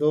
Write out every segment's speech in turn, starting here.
2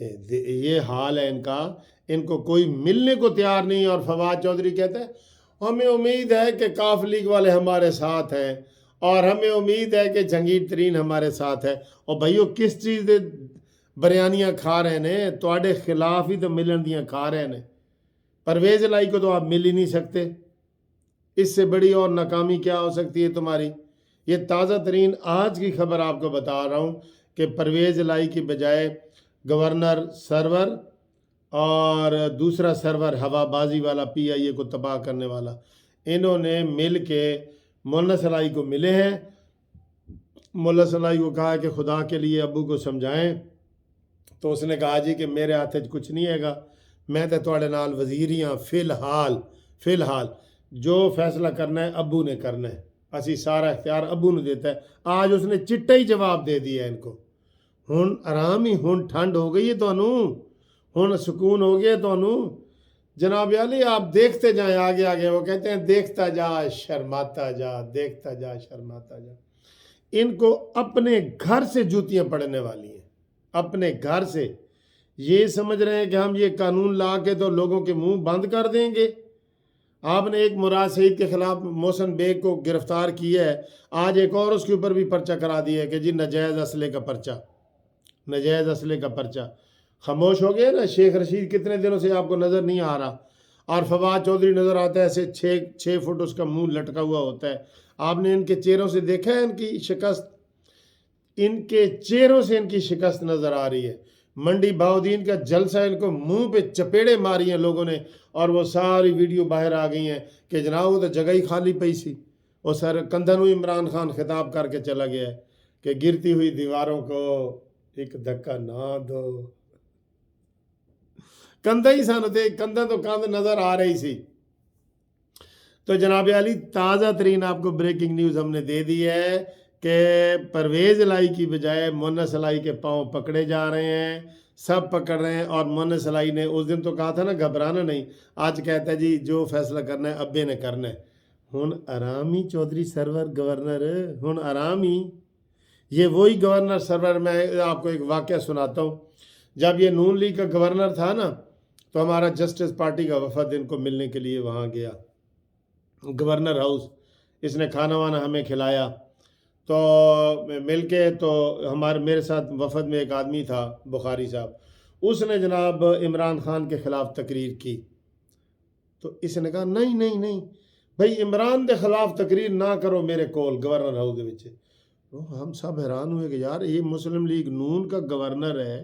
یہ حال ہے ان کا، ان کو کوئی ملنے کو تیار نہیں. اور فواد چودھری کہتا ہے ہمیں امید ہے کہ کاف لیگ والے ہمارے ساتھ ہیں، اور ہمیں امید ہے کہ جہانگیر ترین ہمارے ساتھ ہے. اور بھائیو کس چیز دے بریانیاں کھا رہے ہیں؟ تواڈے خلاف ہی تو ملن دیاں کھا رہے ہیں. پرویز الہی کو تو آپ مل ہی نہیں سکتے. اس سے بڑی اور ناکامی کیا ہو سکتی ہے تمہاری؟ یہ تازہ ترین آج کی خبر آپ کو بتا رہا ہوں کہ پرویز الہی کی بجائے گورنر سرور اور دوسرا سرور ہوا بازی والا پی آئی اے کو تباہ کرنے والا، انہوں نے مل کے مونس الہی کو ملے ہیں. مونس الہی کو کہا کہ خدا کے لیے ابو کو سمجھائیں، تو اس نے کہا جی کہ میرے ہاتھ کچھ نہیں ہے گا، میں تو تواڈے نال وزیر ہی ہاں. فی الحال جو فیصلہ کرنا ہے ابو نے کرنا ہے، اسی سارا اختیار ابو نے دیتا ہے. آج اس نے چٹا ہی جواب دے دیا ان کو. ہن آرام ہی، ہن ٹھنڈ ہو گئی ہے تانوں، ہن سکون ہو گیا تانوں. جناب علی آپ دیکھتے جائیں آگے آگے. وہ کہتے ہیں دیکھتا جا شرماتا جا، دیکھتا جا شرماتا جا. ان کو اپنے گھر سے جوتیاں پڑنے والی ہیں، اپنے گھر سے. یہ سمجھ رہے ہیں کہ ہم یہ قانون لا کے تو لوگوں کے منہ بند کر دیں گے. آپ نے ایک مراد سعید کے خلاف محسن بیگ کو گرفتار کیا ہے، آج ایک اور اس کے اوپر بھی پرچہ کرا دیا ہے کہ جی ناجائز اسلحے کا پرچہ، ناجائز اسلحے کا پرچہ. خاموش ہو گیا نا. شیخ رشید کتنے دنوں سے آپ کو نظر نہیں آ رہا، اور فواد چودھری نظر آتا ہے ایسے 6 فٹ اس کا منہ لٹکا ہوا ہوتا ہے. آپ نے ان کے چہروں سے دیکھا ہے ان کی شکست؟ ان کے چہروں سے ان کی شکست نظر آ رہی ہے. منڈی بہاؤدین کا جلسہ ان کو منہ پہ چپیڑے ماری ہیں لوگوں نے، اور وہ ساری ویڈیو باہر آ گئی ہیں کہ جناب وہ تو جگہ ہی خالی پئی سی. اور سر کندھن ہوئی عمران خان خطاب کر کے چلا گیا ہے کہ گرتی ہوئی دیواروں کو ایک دھکا نہ دو. کندھا ہی سن تے، کندھا تو کندھ نظر آ رہی سی. تو جناب علی تازہ ترین آپ کو بریکنگ نیوز ہم نے دے دی ہے کہ پرویز الہی کی بجائے مونس الہی کے پاؤں پکڑے جا رہے ہیں، سب پکڑ رہے ہیں. اور مونس الہی نے اس دن تو کہا تھا نا گھبرانا نہیں، آج کہتا ہے جی جو فیصلہ کرنا ہے ابے نے کرنا ہے. ہن آرام ہی چودھری سرور گورنر، ہن آرام ہی. یہ وہی گورنر سرور، میں آپ کو ایک واقعہ سناتا ہوں. جب یہ نون لیگ کا گورنر تھا نا، تو ہمارا جسٹس پارٹی کا وفد ان کو ملنے کے لیے وہاں گیا گورنر ہاؤس. اس نے کھانا وانا ہمیں کھلایا. تو مل کے تو میرے ساتھ وفد میں ایک آدمی تھا بخاری صاحب، اس نے جناب عمران خان کے خلاف تقریر کی. تو اس نے کہا نہیں نہیں نہیں بھائی عمران دے خلاف تقریر نہ کرو میرے کول گورنر ہاؤس دے وچ. ہم سب حیران ہوئے کہ یار یہ مسلم لیگ نون کا گورنر ہے،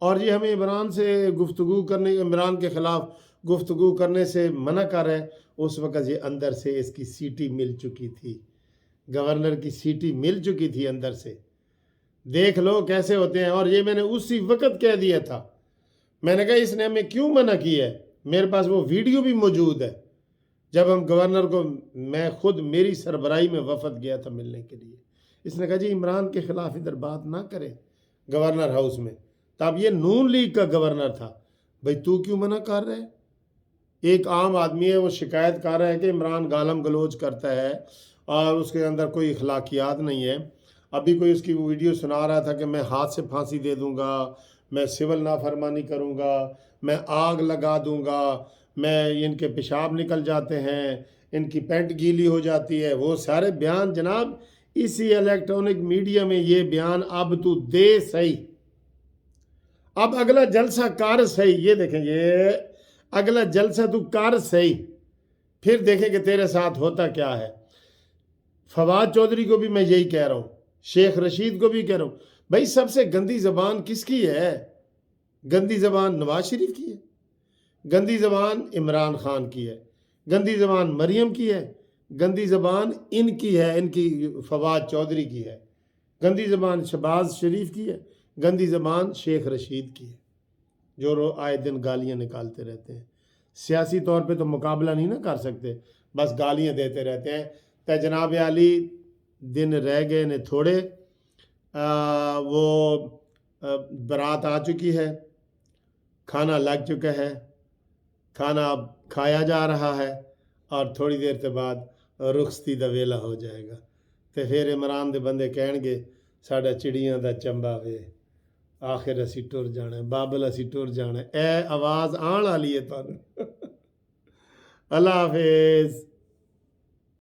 اور یہ ہمیں عمران سے گفتگو کرنے، عمران کے خلاف گفتگو کرنے سے منع کر رہے ہیں. اس وقت یہ اندر سے اس کی سیٹی مل چکی تھی، گورنر کی سیٹی مل چکی تھی اندر سے. دیکھ لو کیسے ہوتے ہیں. اور یہ میں نے اسی وقت کہہ دیا تھا، میں نے کہا اس نے ہمیں کیوں منع کیا ہے. میرے پاس وہ ویڈیو بھی موجود ہے جب ہم گورنر کو، میں خود میری سربراہی میں وفد گیا تھا ملنے کے لیے. اس نے کہا جی عمران کے خلاف ادھر بات نہ کرے گورنر ہاؤس میں. تب یہ نون لیگ کا گورنر تھا. بھائی تو کیوں منع کر رہے؟ ایک عام آدمی ہے، وہ شکایت کر رہا ہے کہ عمران گالم گلوچ کرتا ہے اور اس کے اندر کوئی اخلاقیات نہیں ہے. ابھی کوئی اس کی ویڈیو سنا رہا تھا کہ میں ہاتھ سے پھانسی دے دوں گا، میں سول نافرمانی کروں گا، میں آگ لگا دوں گا، میں ان کے پیشاب نکل جاتے ہیں، ان کی پینٹ گیلی ہو جاتی ہے. وہ سارے بیان جناب اسی الیکٹرانک میڈیا میں یہ بیان اب تو دے صحیح. اب اگلا جلسہ کر صحیح. یہ دیکھیں یہ اگلا جلسہ تو کر صحیح، پھر دیکھیں کہ تیرے ساتھ ہوتا کیا ہے. فواد چودھری کو بھی میں یہی کہہ رہا ہوں، شیخ رشید کو بھی کہہ رہا ہوں، بھائی سب سے گندی زبان کس کی ہے؟ گندی زبان نواز شریف کی ہے، گندی زبان عمران خان کی ہے، گندی زبان مریم کی ہے، گندی زبان ان کی ہے، ان کی فواد چودھری کی ہے، گندی زبان شہباز شریف کی ہے، گندی زبان شیخ رشید کی ہے، جو آئے دن گالیاں نکالتے رہتے ہیں. سیاسی طور پہ تو مقابلہ نہیں نہ کر سکتے، بس گالیاں دیتے رہتے ہیں. تو جناب علی دن رہ گئے نے تھوڑے، وہ برات آ چکی ہے، کھانا لگ چکا ہے، کھانا اب کھایا جا رہا ہے، اور تھوڑی دیر کے بعد رخصتی دا ویلا ہو جائے گا. تو پھر عمران دے بندے کہن گے ساڈا چڑیاں دا چمبا وے، آخر اسی ٹر جانا ہے، بابل اسی ٹر جانا ہے، اے آواز آن والی ہے تانوں۔ اللہ حافظ۔